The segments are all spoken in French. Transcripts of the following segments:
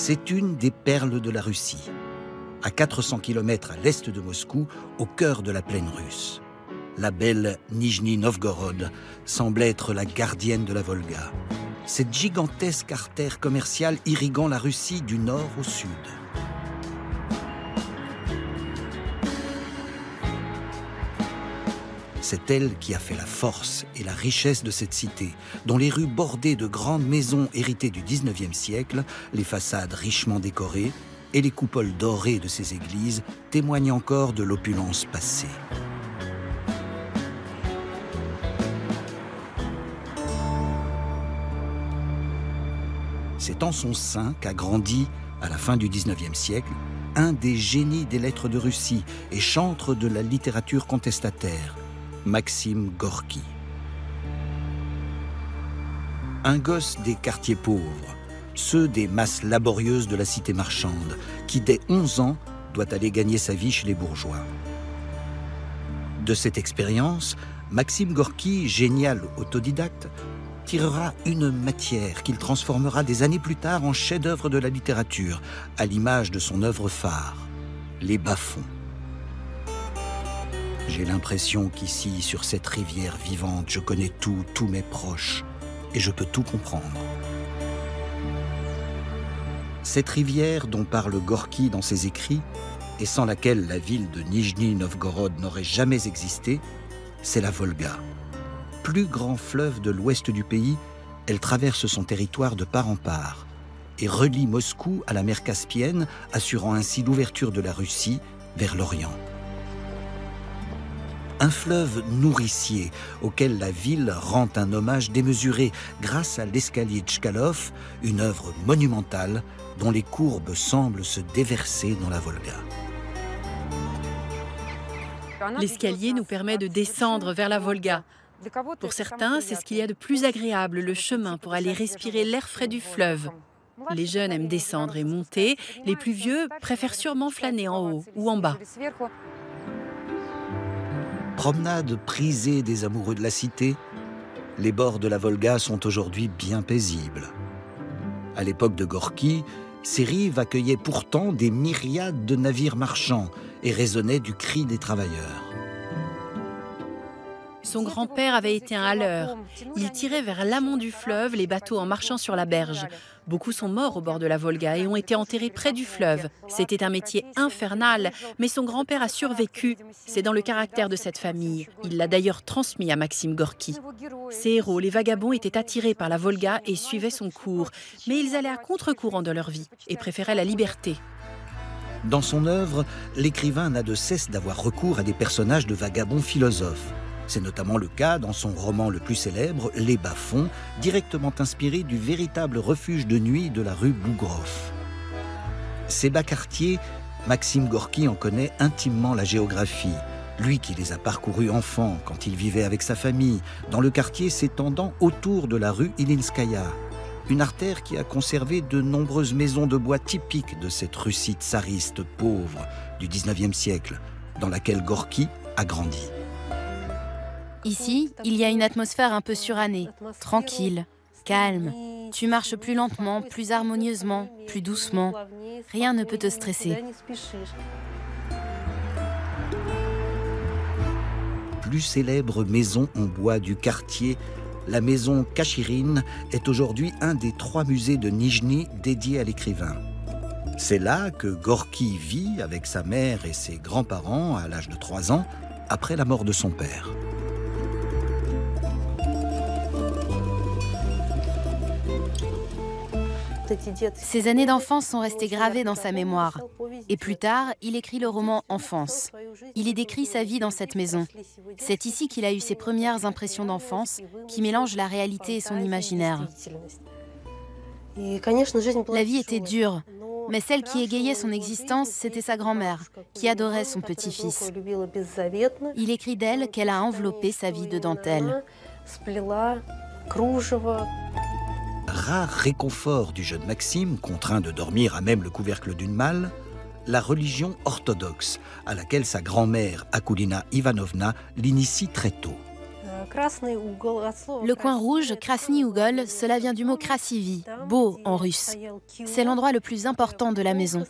C'est une des perles de la Russie. À 400 km à l'est de Moscou, au cœur de la plaine russe. La belle Nijni Novgorod semble être la gardienne de la Volga. Cette gigantesque artère commerciale irriguant la Russie du nord au sud. C'est elle qui a fait la force et la richesse de cette cité, dont les rues bordées de grandes maisons héritées du 19e siècle, les façades richement décorées et les coupoles dorées de ses églises témoignent encore de l'opulence passée. C'est en son sein qu'a grandi, à la fin du 19e siècle, un des génies des lettres de Russie et chantre de la littérature contestataire, Maxime Gorki. Un gosse des quartiers pauvres, ceux des masses laborieuses de la cité marchande, qui dès 11 ans doit aller gagner sa vie chez les bourgeois. De cette expérience, Maxime Gorki, génial autodidacte, tirera une matière qu'il transformera des années plus tard en chef-d'œuvre de la littérature, à l'image de son œuvre phare, Les bas-fonds. J'ai l'impression qu'ici, sur cette rivière vivante, je connais tout, tous mes proches, et je peux tout comprendre. Cette rivière dont parle Gorki dans ses écrits, et sans laquelle la ville de Nijni Novgorod n'aurait jamais existé, c'est la Volga. Plus grand fleuve de l'ouest du pays, elle traverse son territoire de part en part et relie Moscou à la mer Caspienne, assurant ainsi l'ouverture de la Russie vers l'Orient. Un fleuve nourricier auquel la ville rend un hommage démesuré grâce à l'escalier Tchkalov, une œuvre monumentale dont les courbes semblent se déverser dans la Volga. L'escalier nous permet de descendre vers la Volga. Pour certains, c'est ce qu'il y a de plus agréable, le chemin pour aller respirer l'air frais du fleuve. Les jeunes aiment descendre et monter, les plus vieux préfèrent sûrement flâner en haut ou en bas. Promenade prisée des amoureux de la cité, les bords de la Volga sont aujourd'hui bien paisibles. À l'époque de Gorki, ces rives accueillaient pourtant des myriades de navires marchands et résonnaient du cri des travailleurs. Son grand-père avait été un haleur. Il tirait vers l'amont du fleuve les bateaux en marchant sur la berge. Beaucoup sont morts au bord de la Volga et ont été enterrés près du fleuve. C'était un métier infernal, mais son grand-père a survécu. C'est dans le caractère de cette famille. Il l'a d'ailleurs transmis à Maxime Gorki. Ces héros, les vagabonds, étaient attirés par la Volga et suivaient son cours. Mais ils allaient à contre-courant de leur vie et préféraient la liberté. Dans son œuvre, l'écrivain n'a de cesse d'avoir recours à des personnages de vagabonds philosophes. C'est notamment le cas dans son roman le plus célèbre, Les bas-fonds, directement inspiré du véritable refuge de nuit de la rue Bougrov. Ces bas quartiers, Maxime Gorki en connaît intimement la géographie. Lui qui les a parcourus enfant quand il vivait avec sa famille, dans le quartier s'étendant autour de la rue Ilinskaya, une artère qui a conservé de nombreuses maisons de bois typiques de cette Russie tsariste pauvre du 19e siècle, dans laquelle Gorki a grandi. Ici, il y a une atmosphère un peu surannée, tranquille, calme. Tu marches plus lentement, plus harmonieusement, plus doucement. Rien ne peut te stresser. Plus célèbre maison en bois du quartier, la maison Kachirine est aujourd'hui un des 3 musées de Nijni dédiés à l'écrivain. C'est là que Gorki vit avec sa mère et ses grands-parents à l'âge de 3 ans, après la mort de son père. Ces années d'enfance sont restées gravées dans sa mémoire. Et plus tard, il écrit le roman Enfance. Il y décrit sa vie dans cette maison. C'est ici qu'il a eu ses premières impressions d'enfance, qui mélangent la réalité et son imaginaire. La vie était dure, mais celle qui égayait son existence, c'était sa grand-mère, qui adorait son petit-fils. Il écrit d'elle qu'elle a enveloppé sa vie de dentelle. Rare réconfort du jeune Maxime, contraint de dormir à même le couvercle d'une malle, la religion orthodoxe, à laquelle sa grand-mère, Akoulina Ivanovna, l'initie très tôt. Le coin rouge, Krasny Ougol, cela vient du mot krasivi, beau en russe. C'est l'endroit le plus important de la maison.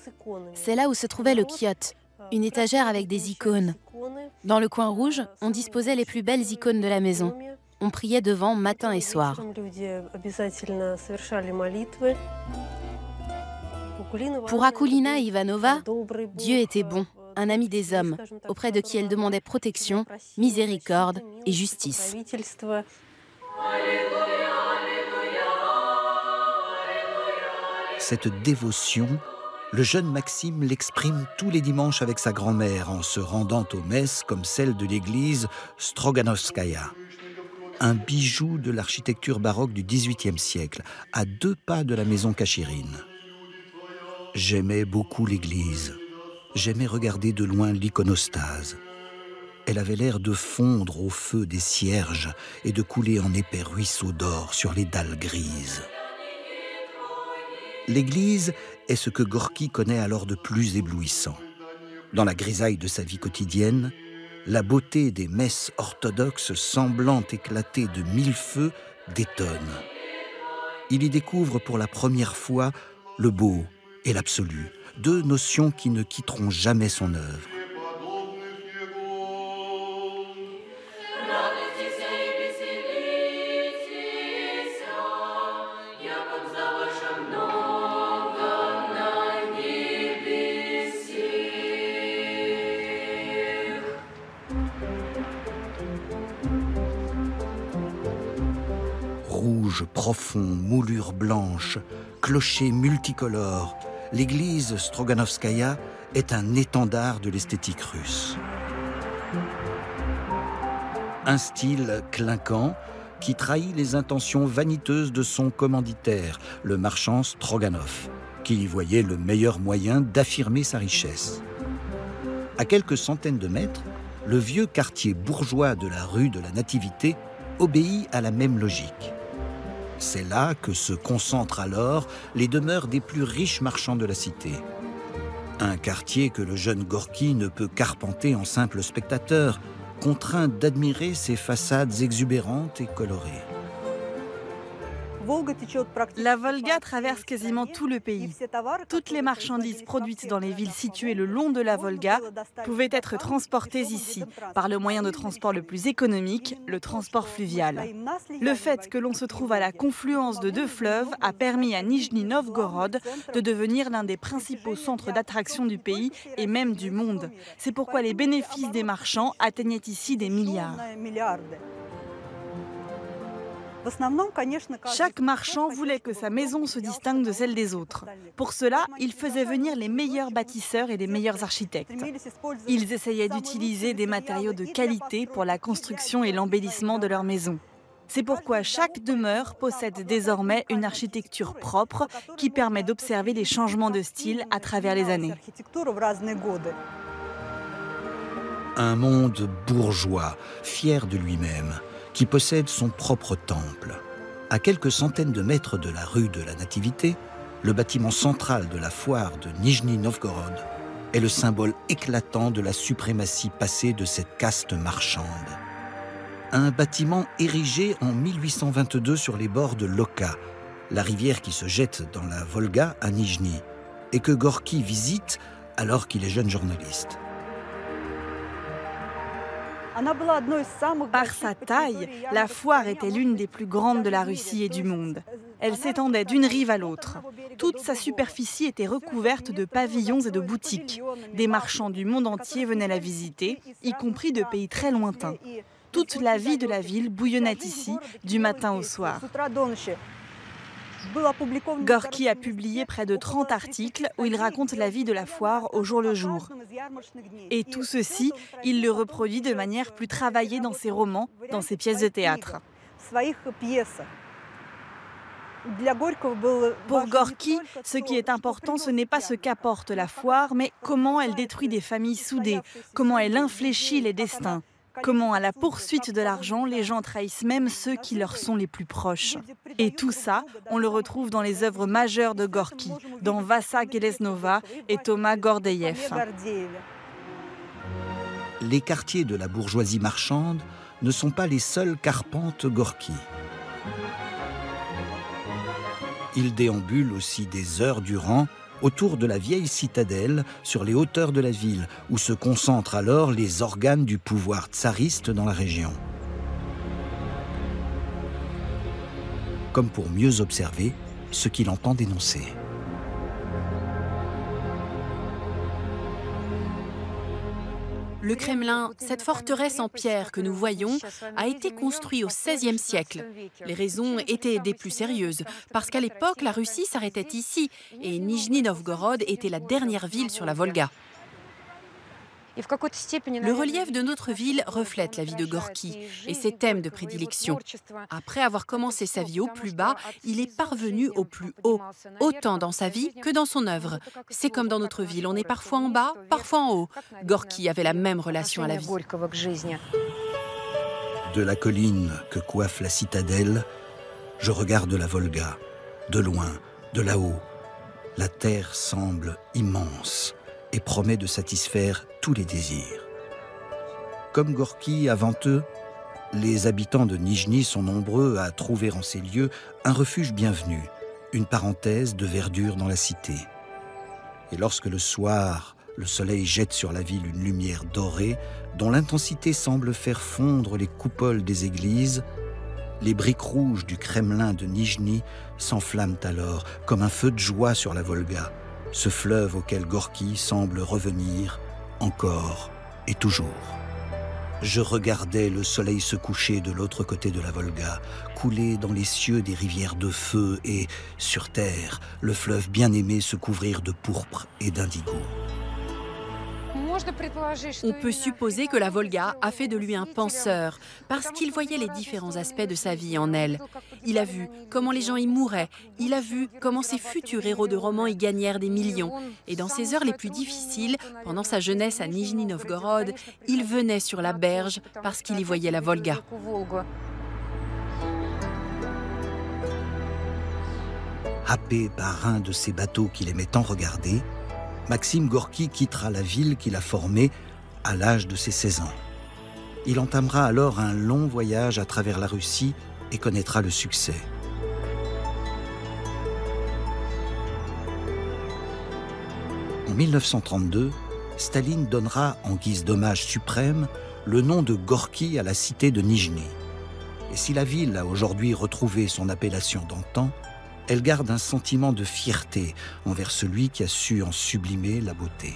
C'est là où se trouvait le kiot, une étagère avec des icônes. Dans le coin rouge, on disposait les plus belles icônes de la maison. On priait devant matin et soir. Pour Akoulina Ivanova, Dieu était bon, un ami des hommes, auprès de qui elle demandait protection, miséricorde et justice. Cette dévotion, le jeune Maxime l'exprime tous les dimanches avec sa grand-mère en se rendant aux messes comme celle de l'église Stroganovskaya. Un bijou de l'architecture baroque du XVIIIe siècle, à 2 pas de la maison Cachirine. J'aimais beaucoup l'église. J'aimais regarder de loin l'iconostase. Elle avait l'air de fondre au feu des cierges et de couler en épais ruisseaux d'or sur les dalles grises. L'église est ce que Gorki connaît alors de plus éblouissant. Dans la grisaille de sa vie quotidienne, la beauté des messes orthodoxes semblant éclater de 1000 feux détonne. Il y découvre pour la première fois le beau et l'absolu, 2 notions qui ne quitteront jamais son œuvre. Rouge profond, moulure blanche, clocher multicolore, l'église Stroganovskaya est un étendard de l'esthétique russe. Un style clinquant qui trahit les intentions vaniteuses de son commanditaire, le marchand Stroganov, qui y voyait le meilleur moyen d'affirmer sa richesse. À quelques centaines de mètres, le vieux quartier bourgeois de la rue de la Nativité obéit à la même logique. C'est là que se concentrent alors les demeures des plus riches marchands de la cité. Un quartier que le jeune Gorki ne peut qu'arpenter en simple spectateur, contraint d'admirer ses façades exubérantes et colorées. La Volga traverse quasiment tout le pays. Toutes les marchandises produites dans les villes situées le long de la Volga pouvaient être transportées ici, par le moyen de transport le plus économique, le transport fluvial. Le fait que l'on se trouve à la confluence de 2 fleuves a permis à Nijni Novgorod de devenir l'un des principaux centres d'attraction du pays et même du monde. C'est pourquoi les bénéfices des marchands atteignaient ici des milliards. Chaque marchand voulait que sa maison se distingue de celle des autres. Pour cela, il faisait venir les meilleurs bâtisseurs et les meilleurs architectes. Ils essayaient d'utiliser des matériaux de qualité pour la construction et l'embellissement de leur maison. C'est pourquoi chaque demeure possède désormais une architecture propre qui permet d'observer les changements de style à travers les années. Un monde bourgeois, fier de lui-même, qui possède son propre temple. À quelques centaines de mètres de la rue de la Nativité, le bâtiment central de la foire de Nijni Novgorod est le symbole éclatant de la suprématie passée de cette caste marchande. Un bâtiment érigé en 1822 sur les bords de l'Oka, la rivière qui se jette dans la Volga à Nijni, et que Gorki visite alors qu'il est jeune journaliste. Par sa taille, la foire était l'une des plus grandes de la Russie et du monde. Elle s'étendait d'une rive à l'autre. Toute sa superficie était recouverte de pavillons et de boutiques. Des marchands du monde entier venaient la visiter, y compris de pays très lointains. Toute la vie de la ville bouillonnait ici, du matin au soir. Gorki a publié près de 30 articles où il raconte la vie de la foire au jour le jour. Et tout ceci, il le reproduit de manière plus travaillée dans ses romans, dans ses pièces de théâtre. Pour Gorki, ce qui est important, ce n'est pas ce qu'apporte la foire, mais comment elle détruit des familles soudées, comment elle infléchit les destins. Comment, à la poursuite de l'argent, les gens trahissent même ceux qui leur sont les plus proches. Et tout ça, on le retrouve dans les œuvres majeures de Gorki, dans Vassa Geleznova et Thomas Gordeïev. Les quartiers de la bourgeoisie marchande ne sont pas les seuls qu'arpente Gorki. Il déambule aussi des heures durant autour de la vieille citadelle sur les hauteurs de la ville, où se concentrent alors les organes du pouvoir tsariste dans la région. Comme pour mieux observer ce qu'il entend dénoncer. Le Kremlin, cette forteresse en pierre que nous voyons, a été construit au XVIe siècle. Les raisons étaient des plus sérieuses, parce qu'à l'époque, la Russie s'arrêtait ici, et Nijni-Novgorod était la dernière ville sur la Volga. Le relief de notre ville reflète la vie de Gorki et ses thèmes de prédilection. Après avoir commencé sa vie au plus bas, il est parvenu au plus haut, autant dans sa vie que dans son œuvre. C'est comme dans notre ville, on est parfois en bas, parfois en haut. Gorki avait la même relation à la vie. De la colline que coiffe la citadelle, je regarde la Volga, de loin, de là-haut. La terre semble immense et promet de satisfaire tous les désirs. Comme Gorki avant eux, les habitants de Nijni sont nombreux à trouver en ces lieux un refuge bienvenu, une parenthèse de verdure dans la cité. Et lorsque le soir, le soleil jette sur la ville une lumière dorée, dont l'intensité semble faire fondre les coupoles des églises, les briques rouges du Kremlin de Nijni s'enflamment alors comme un feu de joie sur la Volga, ce fleuve auquel Gorki semble revenir encore et toujours. Je regardais le soleil se coucher de l'autre côté de la Volga, couler dans les cieux des rivières de feu et, sur terre, le fleuve bien-aimé se couvrir de pourpre et d'indigo. On peut supposer que la Volga a fait de lui un penseur, parce qu'il voyait les différents aspects de sa vie en elle. Il a vu comment les gens y mouraient, il a vu comment ses futurs héros de romans y gagnèrent des millions. Et dans ses heures les plus difficiles, pendant sa jeunesse à Nijni-Novgorod, il venait sur la berge parce qu'il y voyait la Volga. Happé par un de ces bateaux qu'il aimait tant regarder, Maxime Gorki quittera la ville qu'il a formée à l'âge de ses 16 ans. Il entamera alors un long voyage à travers la Russie et connaîtra le succès. En 1932, Staline donnera en guise d'hommage suprême le nom de Gorki à la cité de Nijni. Et si la ville a aujourd'hui retrouvé son appellation d'antan, elle garde un sentiment de fierté envers celui qui a su en sublimer la beauté.